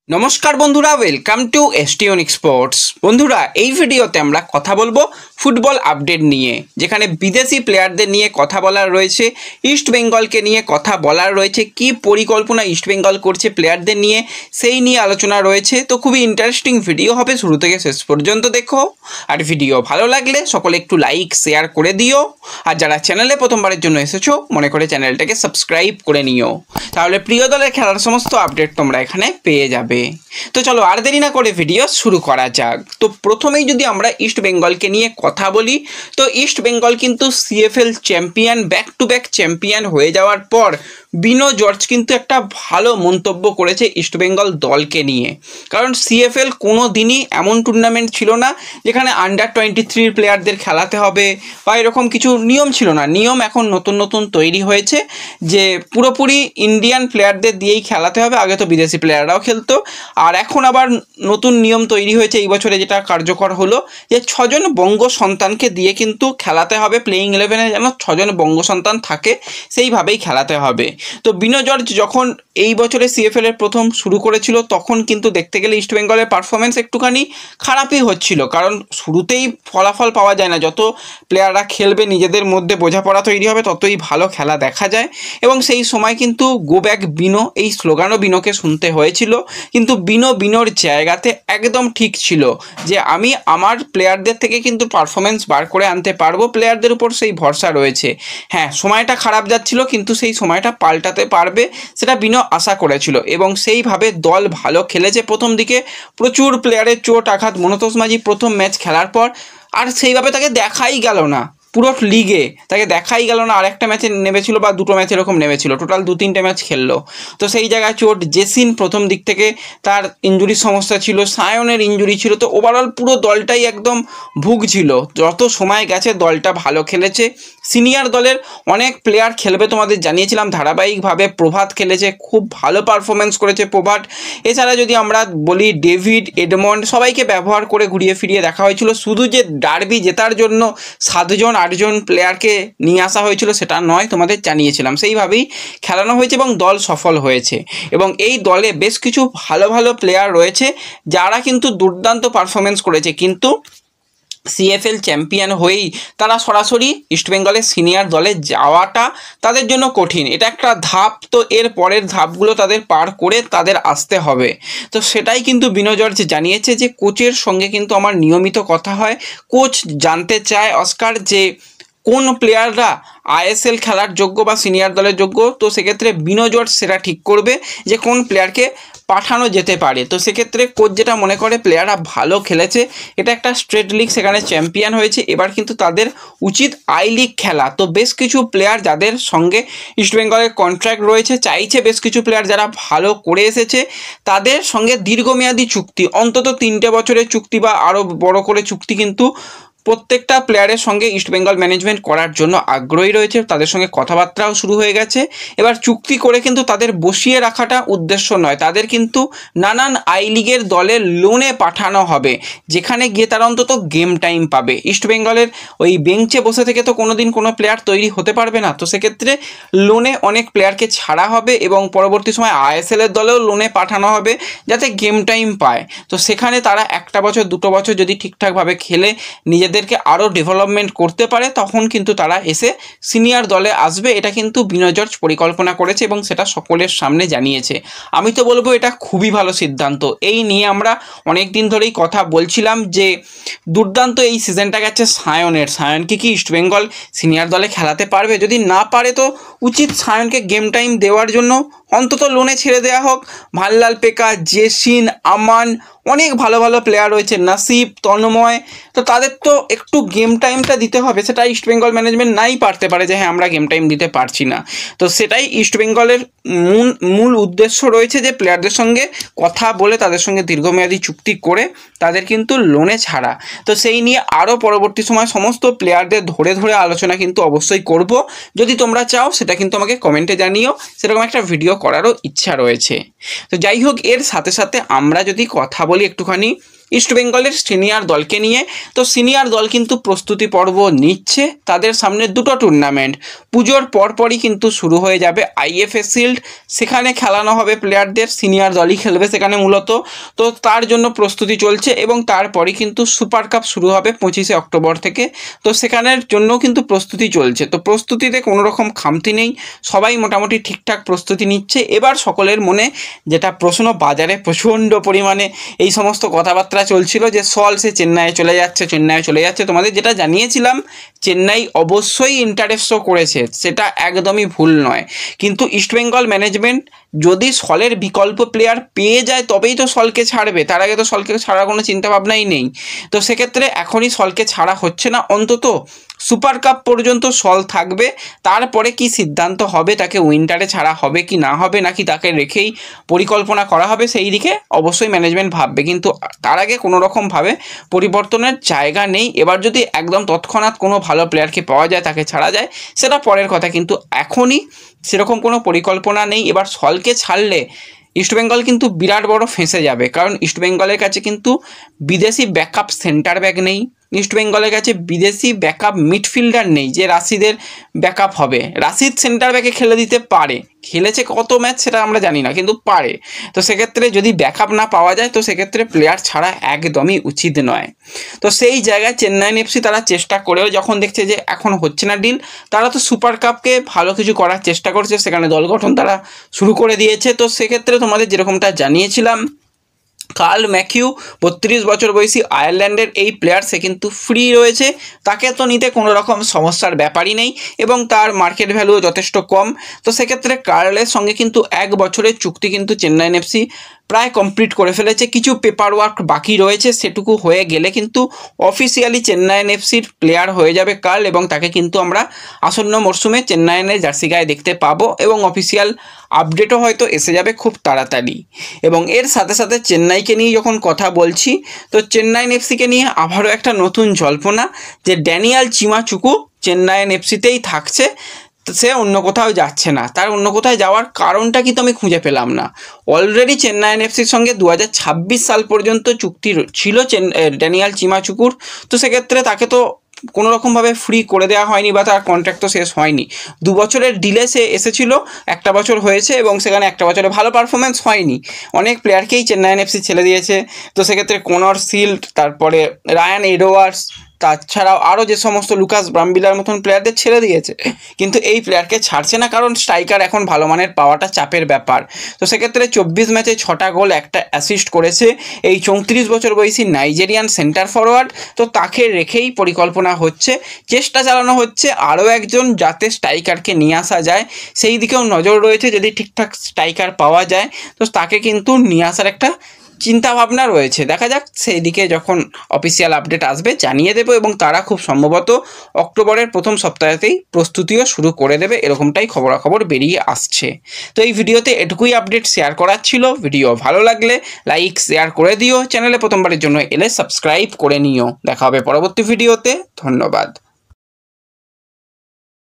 নমস্কার বন্ধুরা, welcome to এসটিওনিক sports. বন্ধুরা, এই ভিডিওতে আমরা কথা বলবো ফুটবল আপডেট নিয়ে, যেখানে বিদেশি প্লেয়ারদের নিয়ে কথা বলার রয়েছে, ইস্ট বেঙ্গলকে নিয়ে কথা বলার রয়েছে, কি পরিকল্পনা ইস্ট বেঙ্গল করছে প্লেয়ারদের নিয়ে সেই নিয়ে আলোচনা রয়েছে। তো খুবই ইন্টারেস্টিং ভিডিও হবে, শুরু থেকে শেষ পর্যন্ত দেখো। আর ভিডিও ভালো লাগলে সকলে একটু লাইক শেয়ার করে দিও, আর যারা চ্যানেলে প্রথমবারের জন্য এসেছো মনে করে চ্যানেলটাকে সাবস্ক্রাইব করে নিও, তাহলে প্রিয় দলের খেলার সমস্ত আপডেট তোমরা এখানে পেয়ে যাবে। তো চলো আর দেরি না করে ভিডিও শুরু করা যাক। তো প্রথমেই যদি আমরা ইস্ট বেঙ্গলকে নিয়ে কথা বলি, তো ইস্ট বেঙ্গল কিন্তু CFL champion, back to back champion হয়ে যাওয়ার পর বিনো জর্জ কিন্তু একটা ভালো মন্তব্য করেছে ইস্ট বেঙ্গল দলকে নিয়ে। কারণ সিএফএল কোনো দিনই এমন টুর্নামেন্ট ছিল না যেখানে আন্ডার-23 প্লেয়ারদের খেলাতে হবে বা এরকম কিছু নিয়ম ছিল না। নিয়ম এখন নতুন নতুন তৈরি হয়েছে যে পুরোপুরি ইন্ডিয়ান প্লেয়ারদের দিয়েই খেলাতে হবে। আগে তো বিদেশি প্লেয়াররাও খেলতো, আর এখন আবার নতুন নিয়ম তৈরি হয়েছে এই বছরে, যেটা কার্যকর হলো যে 6 জন বঙ্গ সন্তানকে দিয়ে কিন্তু খেলাতে হবে। প্লেয়িং 11-এ যেন 6 জন বঙ্গ সন্তান থাকে সেইভাবেই খেলাতে হবে। তো বিনো জর্জ যখন এই বছরে সিএফএল এর প্রথম শুরু করেছিল তখন কিন্তু দেখতে গেলে ইস্ট বেঙ্গলের পারফরমেন্স একটুখানি খারাপই হচ্ছিল, কারণ শুরুতেই ফলাফল পাওয়া যায় না। যত প্লেয়াররা খেলবে নিজেদের মধ্যে বোঝাপড়া তৈরি হবে ততই ভালো খেলা দেখা যায়। এবং সেই সময় কিন্তু গো ব্যাক বিনো এই স্লোগানও বিনোকে শুনতে হয়েছিল, কিন্তু বিনোর জায়গাতে একদম ঠিক ছিল যে আমি আমার প্লেয়ারদের থেকে কিন্তু পারফরমেন্স বার করে আনতে পারবো, প্লেয়ারদের উপর সেই ভরসা রয়েছে। হ্যাঁ, সময়টা খারাপ যাচ্ছিল কিন্তু সেই সময়টা পাল্টাতে পারবে সেটা বিনো আশা করেছিল, এবং সেইভাবে দল ভালো খেলেছে। প্রথম দিকে প্রচুর প্লেয়ারের চোট আঘাত, মনতোষ মাঝি প্রথম ম্যাচ খেলার পর আর সেইভাবে তাকে দেখাই গেল না, পুরো লিগে তাকে দেখাই গেল না। আরেকটা ম্যাচে নেমেছিল বা দুটো ম্যাচ এরকম নেমেছিল, টোটাল 2-3টে ম্যাচ খেললো। তো সেই জায়গায় চোট, জেসিন প্রথম দিক থেকে তার ইঞ্জুরির সমস্যা ছিল, সায়নের ইঞ্জুরি ছিল। তো ওভারঅল পুরো দলটাই একদম ভুগছিল। যত সময় গেছে দলটা ভালো খেলেছে। সিনিয়র দলের অনেক প্লেয়ার খেলবে তোমাদের জানিয়েছিলাম ধারাবাহিকভাবে। প্রভাত খেলেছে, খুব ভালো পারফরমেন্স করেছে প্রভাত। এছাড়া যদি আমরা বলি ডেভিড, এডমন্ড, সবাইকে ব্যবহার করে ঘুরিয়ে ফিরিয়ে দেখা হয়েছিল। শুধু যে ডার্বি জেতার জন্য 7-8 প্লেয়ারকে নিয়ে আসা হয়েছিল সেটা নয়, তোমাদের জানিয়েছিলাম। সেইভাবেই খেলানো হয়েছে এবং দল সফল হয়েছে। এবং এই দলে বেশ কিছু ভালো ভালো প্লেয়ার রয়েছে যারা কিন্তু দুর্দান্ত পারফরমেন্স করেছে, কিন্তু সিএফএল চ্যাম্পিয়ন হয়েই তারা সরাসরি ইস্টবেঙ্গলের সিনিয়র দলে যাওয়াটা তাদের জন্য কঠিন। এটা একটা ধাপ, তো এর পরের ধাপগুলো তাদের পার করে তাদের আসতে হবে। তো সেটাই কিন্তু বিনো জর্জ জানিয়েছে যে কোচের সঙ্গে কিন্তু আমার নিয়মিত কথা হয়। কোচ জানতে চায় অস্কার যে কোন প্লেয়াররা আইএসএল খেলার যোগ্য বা সিনিয়র দলের যোগ্য। তো সেক্ষেত্রে বিনো জর্জ সেটা ঠিক করবে যে কোন প্লেয়ারকে পাঠানো যেতে পারে। তো সেক্ষেত্রে কোচ যেটা মনে করে প্লেয়াররা ভালো খেলেছে, এটা একটা স্টেট লিগ, সেখানে চ্যাম্পিয়ন হয়েছে, এবার কিন্তু তাদের উচিত আই লিগ খেলা। তো বেশ কিছু প্লেয়ার যাদের সঙ্গে ইস্টবেঙ্গলের কন্ট্রাক্ট রয়েছে, চাইছে বেশ কিছু প্লেয়ার যারা ভালো করে এসেছে তাদের সঙ্গে দীর্ঘমেয়াদী চুক্তি, অন্তত 3টে বছরের চুক্তি বা আরও বড় করে চুক্তি কিন্তু প্রত্যেকটা প্লেয়ারের সঙ্গে ইস্টবেঙ্গল ম্যানেজমেন্ট করার জন্য আগ্রহী রয়েছে। তাদের সঙ্গে কথাবার্তাও শুরু হয়ে গেছে। এবার চুক্তি করে কিন্তু তাদের বসিয়ে রাখাটা উদ্দেশ্য নয়, তাদের কিন্তু নানান আই লিগের দলে লোনে পাঠানো হবে, যেখানে গিয়ে তারা অন্তত গেম টাইম পাবে। ইস্টবেঙ্গলের ওই বেঞ্চে বসে থেকে তো কোনো দিন কোনো প্লেয়ার তৈরি হতে পারবে না। তো সেক্ষেত্রে লোনে অনেক প্লেয়ারকে ছাড়া হবে এবং পরবর্তী সময় আইএসএলের দলেও লোনে পাঠানো হবে যাতে গেম টাইম পায়। তো সেখানে তারা 1 বছর 2 বছর যদি ঠিকঠাকভাবে খেলে নিজেদেরকে আরও ডেভেলপমেন্ট করতে পারে, তখন কিন্তু তারা এসে সিনিয়র দলে আসবে। এটা কিন্তু বিনো জর্জ পরিকল্পনা করেছে এবং সেটা সকলের সামনে জানিয়েছে। আমি তো বলবো এটা খুবই ভালো সিদ্ধান্ত। এই নিয়ে আমরা অনেক দিন ধরেই কথা বলছিলাম যে দুর্দান্ত এই সিজনটা গেছে সায়নকে কি ইস্টবেঙ্গল সিনিয়র দলে খেলাতে পারবে? যদি না পারে তো উচিত সায়নকে গেম টাইম দেওয়ার জন্য অন্তত লোনে ছেড়ে দেওয়া হোক। ভাল্লাল পেকা, জেসিন, আমান, অনেক ভালো ভালো প্লেয়ার রয়েছে, নাসিব, তন্ময়। তো তাদের তো একটু গেম টাইমটা দিতে হবে। সেটা ইস্টবেঙ্গল ম্যানেজমেন্ট নাই পারতে পারে যে হ্যাঁ আমরা গেম টাইম দিতে পারছি না। তো সেটাই ইস্টবেঙ্গলের মূল উদ্দেশ্য রয়েছে যে প্লেয়ারদের সঙ্গে কথা বলে তাদের সঙ্গে দীর্ঘমেয়াদী চুক্তি করে তাদের কিন্তু লোনে ছাড়া। তো সেই নিয়ে আরও পরবর্তী সময় সমস্ত প্লেয়ারদের ধরে ধরে আলোচনা কিন্তু অবশ্যই করব। যদি তোমরা চাও সেটা কিন্তু আমাকে কমেন্টে জানিও, সেরকম একটা ভিডিও করারও ইচ্ছা রয়েছে। তো যাই হোক, এর সাথে সাথে আমরা যদি কথা বলি একটুখানি ইস্টবেঙ্গলের সিনিয়র দলকে নিয়ে। তো সিনিয়র দল কিন্তু প্রস্তুতি পর্ব নিচ্ছে, তাদের সামনে দুটো টুর্নামেন্ট পুজোর পরপরই কিন্তু শুরু হয়ে যাবে। আইএফএ শিল্ড, সেখানে খেলানো হবে প্লেয়ারদের, সিনিয়র দলই খেলবে সেখানে মূলত। তো তার জন্য প্রস্তুতি চলছে এবং তারপরই কিন্তু সুপার কাপ শুরু হবে 25শে অক্টোবর থেকে। তো সেখানের জন্য কিন্তু প্রস্তুতি চলছে। তো প্রস্তুতিতে কোনো রকম খামতি নেই, সবাই মোটামুটি ঠিকঠাক প্রস্তুতি নিচ্ছে। এবার সকলের মনে যেটা প্রশ্ন, বাজারে প্রচণ্ড পরিমাণে এই সমস্ত কথাবার্তা চলছিল যে সে চেন্নাইয়ে চলে যাচ্ছে। তোমাদের যেটা জানিয়েছিলাম, চেন্নাই অবশ্যই ইন্টারেস্ট শো করেছে, সেটা একদমই ভুল নয়। কিন্তু ইস্টবেঙ্গল ম্যানেজমেন্ট যদি সলের বিকল্প প্লেয়ার পেয়ে যায় তবেই তো সলকে ছাড়বে, তার আগে তো সলকে ছাড়ার কোনো চিন্তাভাবনাই নেই। তো সেক্ষেত্রে এখনই সলকে ছাড়া হচ্ছে না, অন্তত সুপার কাপ পর্যন্ত সল থাকবে। তারপরে কি সিদ্ধান্ত হবে, তাকে উইন্টারে ছাড়া হবে কি না হবে, নাকি তাকে রেখেই পরিকল্পনা করা হবে, সেই দিকে অবশ্যই ম্যানেজমেন্ট ভাববে। কিন্তু তার আগে কোনো রকমভাবে পরিবর্তনের জায়গা নেই। এবার যদি একদম তৎক্ষণাৎ কোনো ভালো প্লেয়ারকে পাওয়া যায়, তাকে ছাড়া যায়, সেটা পরের কথা, কিন্তু এখনই সেরকম কোনো পরিকল্পনা নেই। এবার সলকে ছাড়লে ইস্টবেঙ্গল কিন্তু বিরাট বড় ফেঁসে যাবে, কারণ ইস্টবেঙ্গলের কাছে কিন্তু বিদেশি ব্যাকআপ সেন্টার ব্যাক নেই, ইস্টবেঙ্গলের কাছে বিদেশি ব্যাকআপ মিডফিল্ডার নেই যে রাশিদের ব্যাকআপ হবে। রাশিদ সেন্টার ব্যাকে খেলে দিতে পারে, খেলেছে কত ম্যাচ সেটা আমরা জানি না, কিন্তু পারে। তো সেক্ষেত্রে যদি ব্যাকআপ না পাওয়া যায়, তো সেক্ষেত্রে প্লেয়ার ছাড়া একদমই উচিত নয়। তো সেই জায়গায় চেন্নাইন এফসি তারা চেষ্টা করেও যখন দেখছে যে এখন হচ্ছে না ডিল, তারা তো সুপার কাপকে ভালো কিছু করার চেষ্টা করছে, সেখানে দল গঠন তারা শুরু করে দিয়েছে। তো সেক্ষেত্রে তোমাদের যেরকমটা জানিয়েছিলাম, কার্ল ম্যাকিউ 32 বছর বয়সী আয়ারল্যান্ডের এই প্লেয়ার, সে কিন্তু ফ্রি রয়েছে, তাকে তো নিতে কোনো রকম সমস্যার ব্যাপারই নেই এবং তার মার্কেট ভ্যালুও যথেষ্ট কম। তো সেক্ষেত্রে কার্লের সঙ্গে কিন্তু 1 বছরের চুক্তি কিন্তু চেন্নাইন এফসি প্রায় কমপ্লিট করে ফেলেছে। কিছু পেপার ওয়ার্ক বাকি রয়েছে, সেটুকু হয়ে গেলে কিন্তু অফিসিয়ালি চেন্নাইন এফসির প্লেয়ার হয়ে যাবে কার্ল, এবং তাকে কিন্তু আমরা আসন্ন মরশুমে চেন্নাইনের জার্সি গায়ে দেখতে পাবো এবং অফিসিয়াল আপডেটও হয়তো এসে যাবে খুব তাড়াতাড়ি। এবং এর সাথে সাথে চেন্নাইকে নিয়ে যখন কথা বলছি, তো চেন্নাইন এফসিকে নিয়ে আবারও একটা নতুন জল্পনা যে ড্যানিয়াল চিমাচুকু চেন্নাইন এফসিতেই থাকছে, সে অন্য কোথাও যাচ্ছে না। তার অন্য কোথাও যাওয়ার কারণটা কিন্তু আমি খুঁজে পেলাম না। অলরেডি চেন্নাইন এফসির সঙ্গে 2026 সাল পর্যন্ত চুক্তি ছিল ড্যানিয়াল চিমাচুকুর। তো সেক্ষেত্রে তাকে তো কোনো রকমভাবে ফ্রি করে দেওয়া হয়নি বা তার কন্ট্রাক্ট তো শেষ হয়নি। 2 বছরের ডিলে সে এসেছিল, 1 বছর হয়েছে এবং সেখানে 1 বছরে ভালো পারফরমেন্স হয়নি। অনেক প্লেয়ারকেই চেন্নাইন এফসি ছেড়ে দিয়েছে। তো সেক্ষেত্রে কনর সিল্ড, তারপরে রায়ান এডওয়ার্ডস, তাছাড়াও আরও যে সমস্ত লুকাস ব্রামবিলার মতন প্লেয়ারদের ছেড়ে দিয়েছে, কিন্তু এই প্লেয়ারকে ছাড়ছে না, কারণ স্ট্রাইকার এখন ভালো মানের পাওয়াটা চাপের ব্যাপার। তো সেক্ষেত্রে 24 ম্যাচে 6টা গোল, 1টা অ্যাসিস্ট করেছে এই 34 বছর বয়সী নাইজেরিয়ান সেন্টার ফরওয়ার্ড। তো তাকে রেখেই পরিকল্পনা হচ্ছে, চেষ্টা চালানো হচ্ছে আরও একজন যাতে স্ট্রাইকারকে নিয়ে আসা যায়, সেই দিকেও নজর রয়েছে। যদি ঠিকঠাক স্ট্রাইকার পাওয়া যায় তো তাকে কিন্তু নিয়ে আসার একটা চিন্তা ভাবনা রয়েছে। দেখা যাক, সেই দিকে যখন অফিসিয়াল আপডেট আসবে জানিয়ে দেবো, এবং তারা খুব সম্ভবত অক্টোবরের প্রথম সপ্তাহতেই প্রস্তুতিও শুরু করে দেবে, এরকমটাই খবরাখবর বেরিয়ে আসছে। তো এই ভিডিওতে এটুকুই আপডেট শেয়ার করার ছিল। ভিডিও ভালো লাগলে লাইক শেয়ার করে দিও, চ্যানেলে প্রথমবারের জন্য এলে সাবস্ক্রাইব করে নিও। দেখা হবে পরবর্তী ভিডিওতে, ধন্যবাদ।